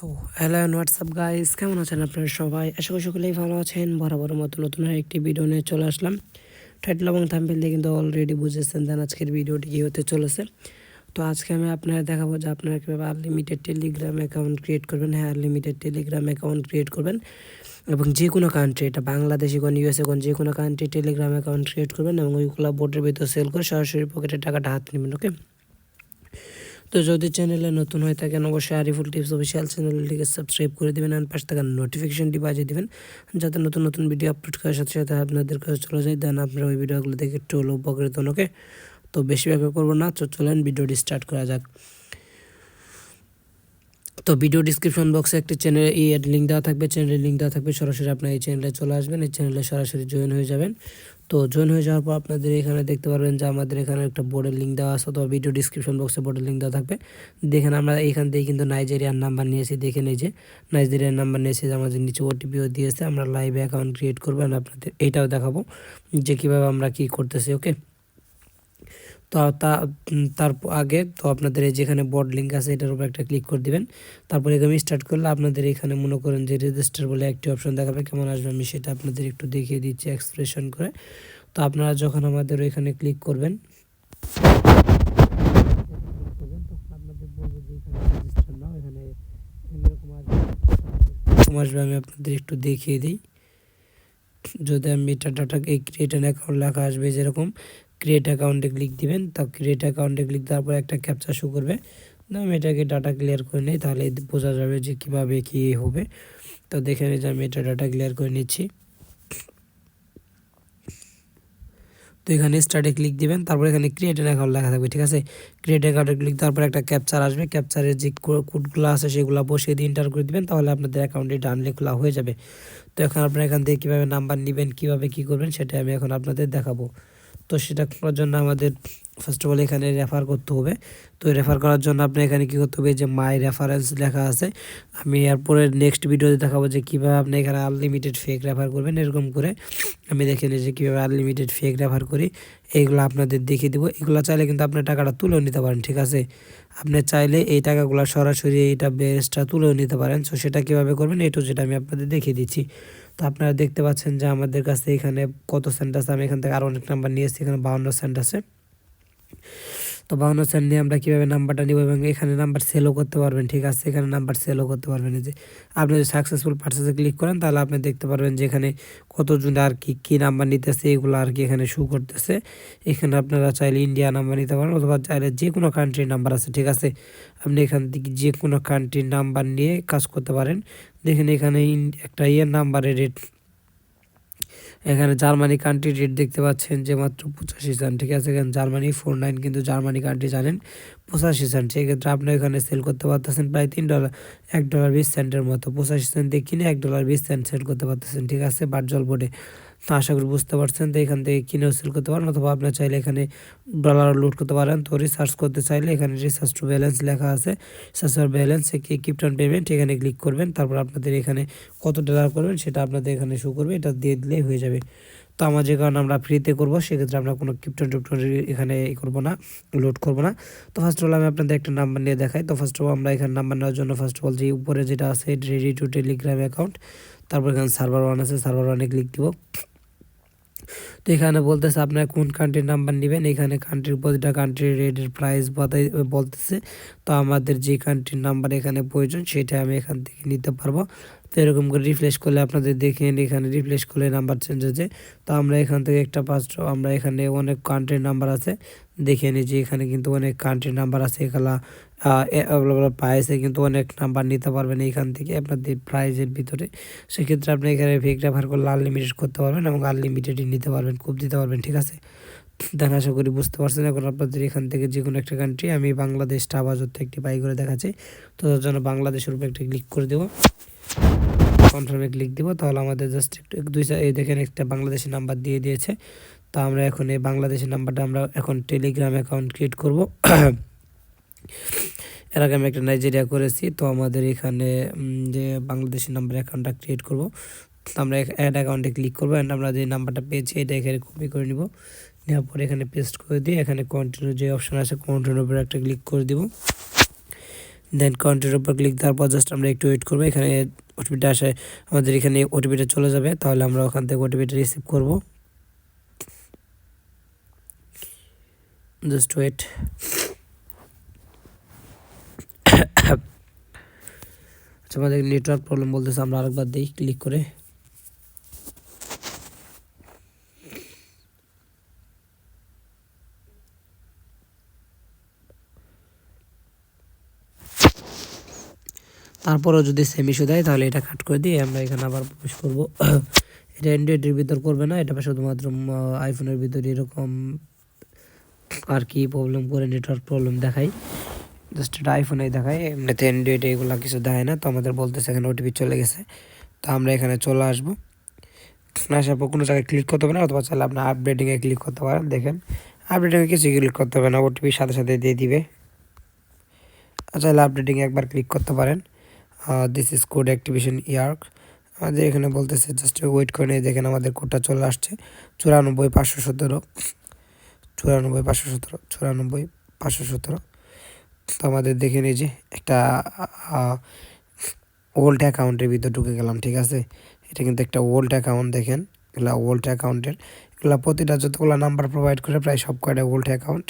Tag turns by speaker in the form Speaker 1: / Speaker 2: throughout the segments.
Speaker 1: So hello and WhatsApp guys, কেমন আছেন আপনারা সবাই? আশা করি সকলেই ভালো আছেন। বরাবরের মতো নতুন একটি ভিডিও নিয়ে চলে আসলাম। টাইটেল এবং থাম্বনেল দিয়ে কিন্তু অলরেডি বুঝেছেন দেন আজকের ভিডিওটি কী হতে চলেছে। তো আজকে আমি আপনারা দেখাবো যে আপনারা কীভাবে আনলিমিটেড টেলিগ্রাম অ্যাকাউন্ট ক্রিয়েট করবেন। হ্যাঁ, আনলিমিটেড টেলিগ্রাম অ্যাকাউন্ট ক্রিয়েট করবেন এবং যে কোনো কান্ট্রি, এটা বাংলাদেশি কোন ইউএসএ কোন যে কোনো কান্ট্রি টেলিগ্রাম অ্যাকাউন্ট ক্রিয়েট করবেন এবং ওইগুলো বোর্ডের ভিতর সেল করে সরাসরি পকেটের টাকাটা হাতে নেবেন। ওকে, তো যদি চ্যানেলে নতুন হয়ে থাকেন অবশ্যই আরিফুল টিপস অফিসিয়াল চ্যানেলটিকে সাবস্ক্রাইব করে দেবেন আর পাশে থাকা নোটিফিকেশনটি বাজিয়ে দেবেন, যাতে নতুন নতুন ভিডিও আপলোড করার সাথে সাথে আপনাদের কাছে চলে যায়, দেন আপনারা ওই ভিডিওগুলো দেখে একটু হলেও উপকৃত হন। ওকে, তো বেশি ব্যাখ্যা করবো না, তো চলেন ভিডিওটি স্টার্ট করা যাক। তো ভিডিও ডিসক্রিপশন বক্সে একটি চ্যানেল লিঙ্ক দেওয়া থাকবে, চ্যানেলের লিঙ্ক দেওয়া থাকবে, সরাসরি আপনার এই চ্যানেলে চলে আসবেন, এই চ্যানেলে সরাসরি জয়েন হয়ে যাবেন। তো জয়েন হয়ে যাওয়ার পর আপনাদের এখানে দেখতে পারবেন যে আমাদের এখানে একটা বোর্ডের লিঙ্ক দেওয়া আছে, অথবা ভিডিও ডিসক্রিপশন বক্সে বোর্ডের লিঙ্ক দেওয়া থাকবে। দেখেন আমরা এইখান থেকে কিন্তু নাইজেরিয়ার নাম্বার নিয়েছি, দেখেন এই যে নাইজেরিয়ার নাম্বার নিয়েছি, যে আমাদের নিচে ওটিপিও দিয়েছে। আমরা লাইভ অ্যাকাউন্ট ক্রিয়েট করবো, আপনাদের এইটাও দেখাবো যে কীভাবে আমরা কী করতেছি। ওকে, তো তার আগে তো আপনাদের এই যেখানে বোর্ড লিঙ্ক আছে এটার উপর একটা ক্লিক করে দিবেন। তারপরে এখানে স্টার্ট করলে আপনাদের এখানে মনে করেন যে রেজিস্টার বলে একটি অপশন দেখাবে। কেমন আসবে আমি সেটা আপনাদের একটু দেখিয়ে দিচ্ছি এক্সপ্রেশন করে। তো আপনারা যখন আমাদের এখানে ক্লিক করবেন তখন আপনাদের বলবে যে এখানে রেজিস্টার নাও, এখানে এরকম আসবে। আমি আপনাদের একটু দেখিয়ে দিই। যদি আমি এটা ডাটা ক্রিয়েট অ্যান অ্যাকাউন্ট লেখা আসবে, যেরকম ক্রিয়েট অ্যাকাউন্টে ক্লিক দিবেন, তা ক্রিয়েট অ্যাকাউন্টে ক্লিক দেওয়ার পর একটা ক্যাপচা শো করবে। আমি এটাকে ডাটা ক্লিয়ার করে নিই, তাহলে বোঝা যাবে যে কীভাবে কী হবে। তো দেখে নিই যে আমি এটা ডাটা ক্লিয়ার করে নিচ্ছি। তো এখানে স্টার্টে ক্লিক দিবেন, তারপর এখানে ক্রিয়েট অ্যান অ্যাকাউন্ট লেখা থাকবে, ঠিক আছে। ক্রিয়েট অ্যাকাউন্টে ক্লিক দেওয়ার পর একটা ক্যাপচার আসবে, ক্যাপচারের যে কোডগুলো আছে সেগুলো বসিয়ে দিয়ে এন্টার করে দিবেন, তাহলে আপনাদের অ্যাকাউন্টে ডানলে খোলা হয়ে যাবে। তো এখন আপনারা এখান থেকে কীভাবে নাম্বার নেবেন, কীভাবে কী করবেন সেটা আমি এখন আপনাদের দেখাবো। তো সেটা করার জন্য আমাদের ফার্স্ট অফ অল এখানে রেফার করতে হবে। তো রেফার করার জন্য আপনি এখানে কী করতে হবে, যে মাই রেফারেন্স লেখা আছে, আমি এরপরে নেক্সট ভিডিওতে দেখাবো যে কীভাবে আপনি এখানে আনলিমিটেড ফেক রেফার করবেন। এরকম করে আমি দেখে নিই যে কীভাবে আনলিমিটেড ফেক রেফার করি, এইগুলো আপনাদের দেখিয়ে দেবো। এগুলো চাইলে কিন্তু আপনি টাকাটা তুলেও নিতে পারেন, ঠিক আছে। আপনি চাইলে এই টাকাগুলো সরাসরি এইটা বেসটা তুলেও নিতে পারেন। সো সেটা কীভাবে করবেন এটু যেটা আমি আপনাদের দেখিয়ে দিচ্ছি। তো আপনারা দেখতে পাচ্ছেন যে আমাদের কাছে এখানে কত সেন্ট আছে, আমি এখান থেকে আরও অনেক নাম্বার নিয়েছি, এখানে 52 সেন্ট আছে। তো 52 সেন্ট নিয়ে আমরা কীভাবে নাম্বারটা নিব, এবং এখানে নাম্বার সেলও করতে পারবেন, ঠিক আছে। এখানে নাম্বার সেলও করতে পারবেন। যে আপনি যদি সাকসেসফুল পারচেসে ক্লিক করেন তাহলে আপনি দেখতে পারবেন যে এখানে কতজন আর কী নাম্বার নিতেছে, এগুলো আর কি এখানে শো করতেছে। এখানে আপনারা চাইলে ইন্ডিয়া নাম্বার নিতে পারেন, অথবা চাইলে যে কোনো কান্ট্রির নাম্বার আছে, ঠিক আছে। আপনি এখান থেকে যে কোনো কান্ট্রির নাম্বার নিয়ে কাজ করতে পারেন। দেখেন এখানে একটা নাম্বারের রেট, এখানে জার্মানি কান্ট্রি রেট দেখতে পাচ্ছেন যে মাত্র 85 সেন্ট, ঠিক আছে। এখানে জার্মানি 49, কিন্তু জার্মানি কান্ট্রি জানেন 85 সেন্ট। সেক্ষেত্রে আপনি এখানে সেল করতে পারতেছেন প্রায় $3, $1.20 মতো। 85 সেন্ট দিয়ে কিনে $1.20 সেল করতে পারতেছেন, ঠিক আছে, ভার্চুয়াল বোর্ডে। তো আশা করি বুঝতে পারছেন। তো এখান থেকে কিনেও সেল করতে পারেন, অথবা আপনার চাইলে এখানে ডলার লোড করতে পারেন। তো রিসার্চ করতে চাইলে এখানে রিসার্চ টু ব্যালেন্স লেখা আছে, research to balance kept on payment, এখানে ক্লিক করবেন। তারপর আপনাদের এখানে কত ডলার করবেন সেটা আপনাদের এখানে শো করবে, এটা দিয়ে দিলেই হয়ে যাবে। তো আমার যে কারণে আমরা ফ্রিতে করবো, সেক্ষেত্রে আমরা কোনো ক্রিপ্টন এখানে করবো না, লোড করবো না। তো ফার্স্ট অফ অল আমি আপনাদের একটা নাম্বার নিয়ে দেখাই। তো ফার্স্ট অফ অল আমরা এখানে নাম্বার নেওয়ার জন্য ফার্স্ট অফ অল যে উপরে যেটা আছে রেডি টু টেলিগ্রাম অ্যাকাউন্ট, তারপর এখানে সার্ভার 1 আছে, সার্ভার 1-এ ক্লিক দিব। তো এখানে বলতেছে আপনার কোন কান্ট্রির নাম্বার নেবেন, এখানে কান্ট্রির প্রতিটা কান্ট্রির রেটের প্রাইস বলতেছে। তো আমাদের যে কান্ট্রির নাম্বার এখানে প্রয়োজন সেটা আমি এখান থেকে নিতে পারবো। তো এরকম করে রিফ্রেশ করলে আপনাদের দেখেন এখানে রিফ্রেশ করলে নাম্বার চেঞ্জ হয়েছে। তো আমরা এখান থেকে একটা ফার্স্ট আমরা এখানে অনেক কান্ট্রির নাম্বার আছে, দেখে নিই যে এখানে কিন্তু অনেক কান্ট্রির নাম্বার আছে। এগুলা প্রাইসে কিন্তু অনেক নাম্বার নিতে পারবেন এইখান থেকে আপনাদের প্রাইজের ভিতরে। সেক্ষেত্রে আপনি এখানে ফেক রেফার করলে আনলিমিটেড করতে পারবেন এবং আনলিমিটেডই নিতে পারবেন, খুব দিতে পারবেন, ঠিক আছে। দেন আশা করি বুঝতে পারছেন। এখন আপনাদের এখান থেকে যে কোনো একটা কান্ট্রি, আমি বাংলাদেশটা আপাতত একটি বাই করে দেখাচ্ছি। তো তার জন্য বাংলাদেশের উপরে একটা ক্লিক করে দেবো, কনফার্মে ক্লিক দিব। তাহলে আমাদের জাস্ট একটু এই দেখেন একটা বাংলাদেশি নাম্বার দিয়ে দিয়েছে। তো আমরা এখন এই বাংলাদেশি নাম্বারটা আমরা এখন টেলিগ্রাম অ্যাকাউন্ট ক্রিয়েট করব। এর আগে আমি একটা নাইজেরিয়া করেছি। তো আমাদের এখানে যে বাংলাদেশি নাম্বার অ্যাকাউন্টটা ক্রিয়েট করব, তো আমরা অ্যাড অ্যাকাউন্টে ক্লিক করবো, অ্যান্ড আমরা যে নাম্বারটা পেয়েছি এটা এখানে কপি করে নিব। নেওয়ার পরে এখানে পেস্ট করে দিয়ে এখানে কন্টিনিউ যে অপশন আছে কন্টিনিউর উপরে একটা ক্লিক করে দিব। দেন কাউন্টের উপর ক্লিক দেওয়ার পর জাস্ট আমরা একটু ওয়েট করবো, এখানে ওটিপিটা আসে, আমাদের এখানে ওটিপিটা চলে যাবে, তাহলে আমরা ওখান থেকে ওটিপিটা রিসিভ করবো। Just wait. আচ্ছা, আমাদের নেটওয়ার্ক প্রবলেম বলতেছে, আমরা আরেকবার দিই ক্লিক করে। তারপরেও যদি সেম ইস্যু দেয় তাহলে এটা কাট করে দিয়ে আমরা এখানে আবার প্রবেশ করবো। এটা অ্যান্ড্রয়েডের ভিতর করবে না, এটা শুধুমাত্র আইফোনের ভিতরে এরকম আর কি প্রবলেম করে, নেটওয়ার্ক প্রবলেম দেখায়, জাস্ট এটা আইফোনে দেখায়, এমনিতে অ্যান্ড্রয়েডে এগুলো কিছু দেখায় না। তো আমাদের বলতেছে এখানে ওটিপি চলে গেছে, তো আমরা এখানে চলে আসবো। আসার পর কোনো জায়গায় ক্লিক করতে হবে না, অথবা চাইলে আপনার আপডেটিংয়ে ক্লিক করতে পারেন। দেখেন আপডেটিংয়ে কিছু ক্লিক করতে হবে না, ওটিপির সাথে সাথে দিয়ে দিবে। চাইলে আপডেটিংয়ে একবার ক্লিক করতে পারেন। This is code activation York, আমাদের এখানে বলতেছে জাস্ট ওয়েট করে নিয়ে দেখেন আমাদের কোডটা চলে আসছে 94,517, 94,517, 94,517। তো আমাদের দেখে নিই যে একটা ওল্ড অ্যাকাউন্টের ভিতর ঢুকে গেলাম, ঠিক আছে। এটা কিন্তু একটা ওল্ড অ্যাকাউন্ট, দেখেন এগুলা ওল্ড অ্যাকাউন্টের, এগুলা প্রতিটা যতগুলো নাম্বার প্রোভাইড করে প্রায় সব কয়টা ওল্ড অ্যাকাউন্ট।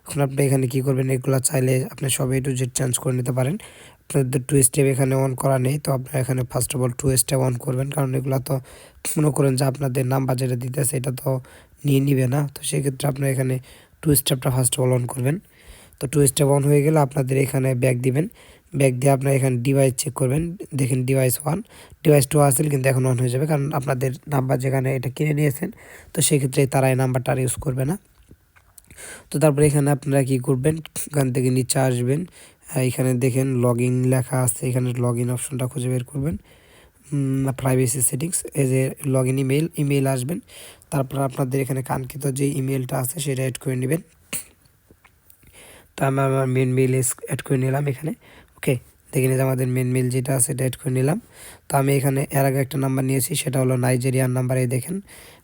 Speaker 1: এখন আপনি এখানে কী করবেন, এগুলো চাইলে আপনি সব A to Z চেঞ্জ করে নিতে পারেন। আপনাদের 2 স্টেপ এখানে অন করা নেই, তো আপনারা এখানে first of all 2 step on করবেন, কারণ এগুলো তো মনে করেন যে আপনাদের নাম্বার যেটা দিতেছে এটা তো নিয়ে নিবে না, তো সেক্ষেত্রে আপনার এখানে 2 স্টেপটা ফার্স্ট অফ অল অন করবেন। তো 2 স্টেপ অন হয়ে গেলে আপনাদের এখানে ব্যাক দিবেন, ব্যাক দিয়ে আপনার এখানে ডিভাইস চেক করবেন। দেখেন ডিভাইস 1, ডিভাইস 2 আসলে কিন্তু এখন অন হয়ে যাবে, কারণ আপনাদের নাম্বার যেখানে এটা কিনে নিয়েছেন, তো সেক্ষেত্রে তারা এই নাম্বারটা আর ইউজ করবে না। তো তারপরে এখানে আপনারা কি করবেন, এখান থেকে নিচে আসবেন, এখানে দেখেন লগ ইন লেখা আছে, এখানে লগ ইন অপশনটা খুঁজে বের করবেন, প্রাইভেসি সেটিংস, এই যে লগ ইন ইমেইল আসবেন। তারপর আপনাদের এখানে কাঙ্ক্ষিত যে ইমেলটা আছে সেটা অ্যাড করে নেবেন। তো আমি আমার মেন মেইল অ্যাড করে নিলাম এখানে। ওকে, দেখে নিয়ে আমাদের মেন মেইল যেটা আছে সেটা অ্যাড করে নিলাম। তো আমি এখানে এর আগে একটা নাম্বার নিয়েছি, সেটা হলো নাইজেরিয়ান নাম্বার। এই দেখেন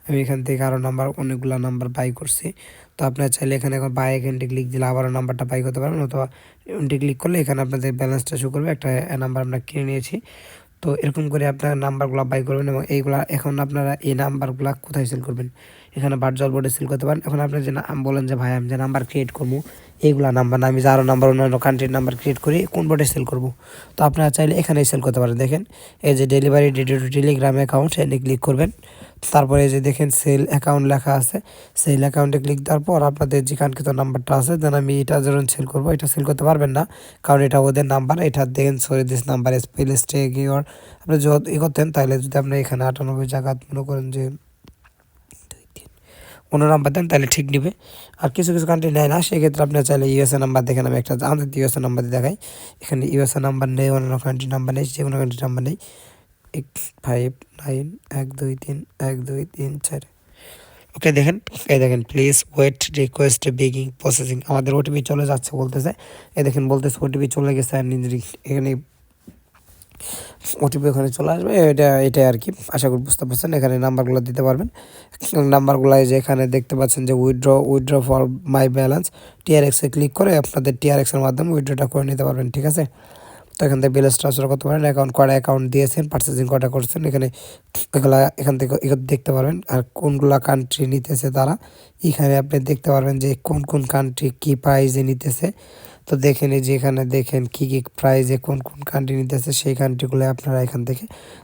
Speaker 1: আমি এখান থেকে আরও নাম্বার, অনেকগুলো নাম্বার বাই করছি। তো আপনারা চাইলে এখানে এখন বাই এখানটি ক্লিক দিলে আবারও নাম্বারটা বাই করতে পারবেন, অথবা এখানটি ক্লিক করলে এখানে আপনাদের ব্যালেন্সটা শো করবে, একটা নাম্বার আমরা কিনে নিয়েছি। তো এরকম করে আপনার নাম্বারগুলো বাই করবেন, এবং এইগুলা এখন আপনারা এই নাম্বারগুলো কোথায় সেল করবেন, এখানে ভার্চুয়াল বোর্ডে সেল করতে পারেন। এখন আপনি যে বলেন যে ভাই আমি যে নাম্বার ক্রিয়েট করবো, এইগুলা নাম্বার না, আমি যে আরও নাম্বার অন্যান্য কান্ট্রির নাম্বার ক্রিয়েট করি কোন বোর্ডে সেল করবো, তো আপনারা চাইলে এখানেই সেল করতে পারেন। দেখেন এই যে ডেলিভারি ডেটে টু টেলিগ্রাম অ্যাকাউন্ট, এনে ক্লিক করবেন। তারপরে এই যে দেখেন সেল অ্যাকাউন্ট লেখা আছে, সেল অ্যাকাউন্টে ক্লিক দেওয়ার পর আপনাদের যে কাঙ্ক্ষিত নাম্বারটা আছে, দেন আমি এটা যখন সেল করবো, এটা সেল করতে পারবেন না, কারণ এটা ওদের নাম্বার। এটা দেখেন sorry this number spell stake your, আপনি যদি করতেন তাহলে যদি আপনি এখানে 98 জায়গা মনে করেন যে অন্য নাম্বার দেন তাহলে ঠিক নিবে। আর কিছু কিছু কান্ট্রি নেয় না, সেক্ষেত্রে আপনি চাইলে ইউএসএ নাম্বার দেখেন, আমি একটা আমাদের ইউএসএ নাম্বার দিয়ে দেখাই। এখানে ইউএসএ নাম্বার নেই, অন্য কান্ট্রি নাম্বার নেই, যে কোনো কান্ট্রির নাম্বার নেই। 8591231234। ওকে, দেখেন এই দেখেন please wait request begging processing, আমাদের ওটিপি চলে যাচ্ছে বলতেছে। এই দেখেন বলতেছে ওটিপি চলে গেছে, এখানে ওটিপি ওখানে চলে আসবে, এটাই আর কি। আশা করি বুঝতে পারছেন, এখানে নাম্বারগুলো দিতে পারবেন। নাম্বারগুলো যে এখানে দেখতে পাচ্ছেন যে উইথড্র ফর মাই ব্যালেন্স, টিআরএক্সে ক্লিক করে আপনাদের টিআরএক্সের মাধ্যমে উইথড্রটা করে নিতে পারবেন, ঠিক আছে। তো এখান থেকে ব্যালেন্স ট্রান্সফার করতে পারেন, কয়টা অ্যাকাউন্ট দিয়েছেন, পার্চেসিং কয়টা করছেন, এখানে এগুলা এখান থেকে দেখতে পারবেন। আর কোনগুলা কান্ট্রি নিতেছে তারা, এখানে আপনি দেখতে পারবেন যে কোন কোন কান্ট্রি কী প্রাইজে নিতেছে। তো দেখেন এই যে এখানে দেখেন কী কী প্রাইজে কোন কোন কান্ট্রি নিতেছে, সেই কান্ট্রিগুলো আপনারা এখান থেকে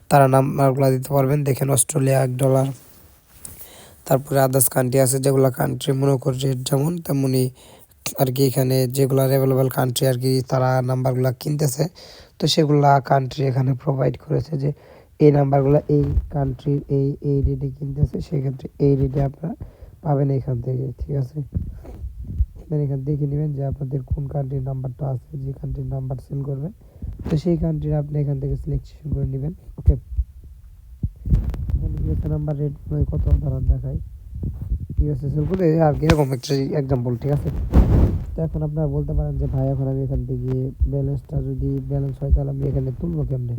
Speaker 1: তারা নাম্বারগুলো দিতে পারবেন। দেখেন অস্ট্রেলিয়া $1, তারপরে আদার্স কান্ট্রি আছে, যেগুলো কান্ট্রি মনে করছে যেমন তেমনই আর কি, এখানে যেগুলো অ্যাভেলেবল কান্ট্রি আর কি তারা নাম্বারগুলো কিনতেছে, তো সেগুলা কান্ট্রি এখানে প্রোভাইড করেছে যে এই নাম্বারগুলো এই কান্ট্রির এই রেটে কিনতেছে, সেক্ষেত্রে এই রেটে আপনারা পাবেন এখান থেকে, ঠিক আছে। আপনারা এখান দেখে নেবেন যে আপনাদের কোন কান্ট্রির নাম্বারটা আছে, যে কান্ট্রির নাম্বার সেল করবে, তো সেই কান্ট্রির আপনি এখান থেকে সিলেকশন করে নেবেন। ওকে, ইউএসএ নাম্বার রেট কত ধরনের দেখায়, ইউএসএ সেল করে আর কি এরকম একটা এক্সাম্পল, ঠিক আছে। তো এখন আপনারা বলতে পারেন যে ভাই এখন আমি এখান থেকে ব্যালেন্সটা যদি ব্যালেন্স হয় তাহলে আমি এখানে তুলবো কেমনে।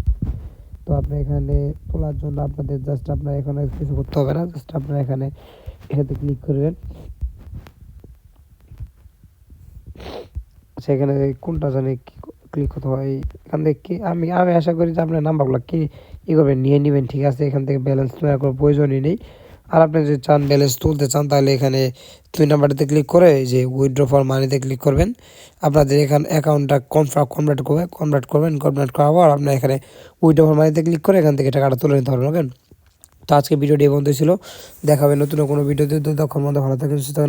Speaker 1: তো আপনি এখানে তোলার জন্য আপনাদের জাস্ট আপনার এখানে কিছু করতে হবে না, জাস্ট আপনারা এখানে ক্লিক করবেন। সেখানে কোনটা জানি ক্লিক করতে হয় এখান থেকে কি আমি আমি আশা করি যে আপনার নাম্বারগুলো কি করবেন নিয়ে নেবেন, ঠিক আছে। এখান থেকে ব্যালেন্স নেওয়ার কোনো প্রয়োজনই নেই। আর আপনি যদি চান ব্যালেন্স তুলতে চান তাহলে এখানে 2 নাম্বারটাতে ক্লিক করে এই যে উইথড্র ফর মানিতে ক্লিক করবেন। আপনাদের এখানে অ্যাকাউন্টটা কনভার্ট করার পর আপনার এখানে উইথড্র ফর মানিতে ক্লিক করে এখান থেকে টাকাটা তুলে নিতে পারবেন। ওকে, তো আজকে ভিডিওটি এই পর্যন্ত ছিল। দেখাবে নতুন কোনো ভিডিওতে। ততক্ষণ মধ্যে ভালো থাকেন, সুস্থ থাকেন।